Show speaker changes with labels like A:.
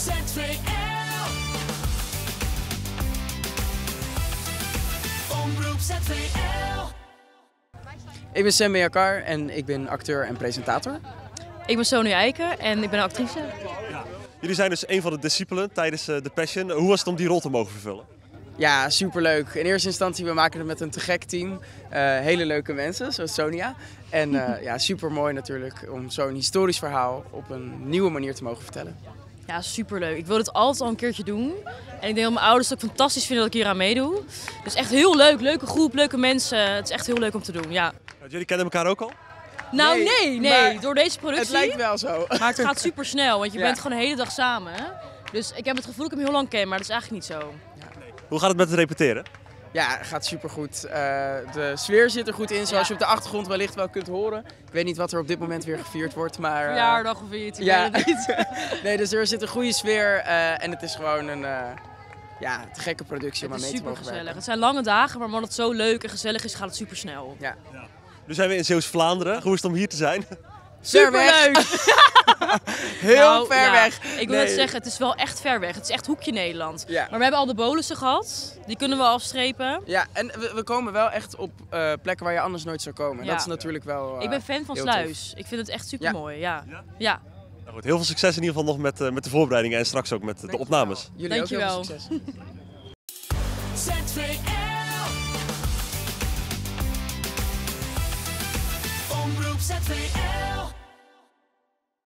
A: ZVL. Omroep ZVL.
B: Ik ben Sam Mejakar en ik ben acteur en presentator.
C: Ik ben Sonia Eiken en ik ben actrice.
D: Jullie zijn dus een van de discipelen tijdens The Passion. Hoe was het om die rol te mogen vervullen?
B: Ja, superleuk. In eerste instantie, we maken het met een te gek team. Hele leuke mensen, zoals Sonia. En ja, super mooi natuurlijk om zo'n historisch verhaal op een nieuwe manier te mogen vertellen.
C: Ja, superleuk. Ik wilde het altijd al een keertje doen. En ik denk dat mijn ouders het ook fantastisch vinden dat ik hier aan meedoe. Dus echt heel leuk. Leuke groep, leuke mensen. Het is echt heel leuk om te doen, ja.
D: Jullie kennen elkaar ook al?
C: Nou, nee. Door deze productie.
B: Het lijkt wel zo.
C: Maar het gaat super snel, want je bent gewoon de hele dag samen. Dus ik heb het gevoel dat ik hem heel lang ken, maar dat is eigenlijk niet zo.
D: Hoe gaat het met het repeteren?
B: Ja, het gaat supergoed. De sfeer zit er goed in, zoals je op de achtergrond wellicht wel kunt horen. Ik weet niet wat er op dit moment weer gevierd wordt, maar...
C: Verjaardag of iets, ik weet het niet.
B: Nee, dus er zit een goede sfeer en het is gewoon een te gekke productie om aan mee te mogen
C: gezellig.
B: werken.
C: Het zijn lange dagen, maar omdat het zo leuk en gezellig is, gaat het super snel.
B: Ja.
D: Nu zijn we in Zeeuws-Vlaanderen. Hoe is het om hier te zijn?
B: Superleuk! Heel ver weg.
C: Ik wil net zeggen, het is wel echt ver weg. Het is echt hoekje Nederland.
B: Ja.
C: Maar we hebben al de bolussen gehad. Die kunnen we afstrepen.
B: Ja, en we komen wel echt op plekken waar je anders nooit zou komen.
C: Ja.
B: Dat is natuurlijk wel
C: Ik ben fan van
B: heel
C: Sluis. Ik vind het echt super mooi. Ja.
D: Nou goed, heel veel succes in ieder geval nog met de voorbereidingen en straks ook met de opnames.
B: Jullie ook heel veel
C: Dankjewel.
B: succes.
A: ZVL. Omroep ZVL.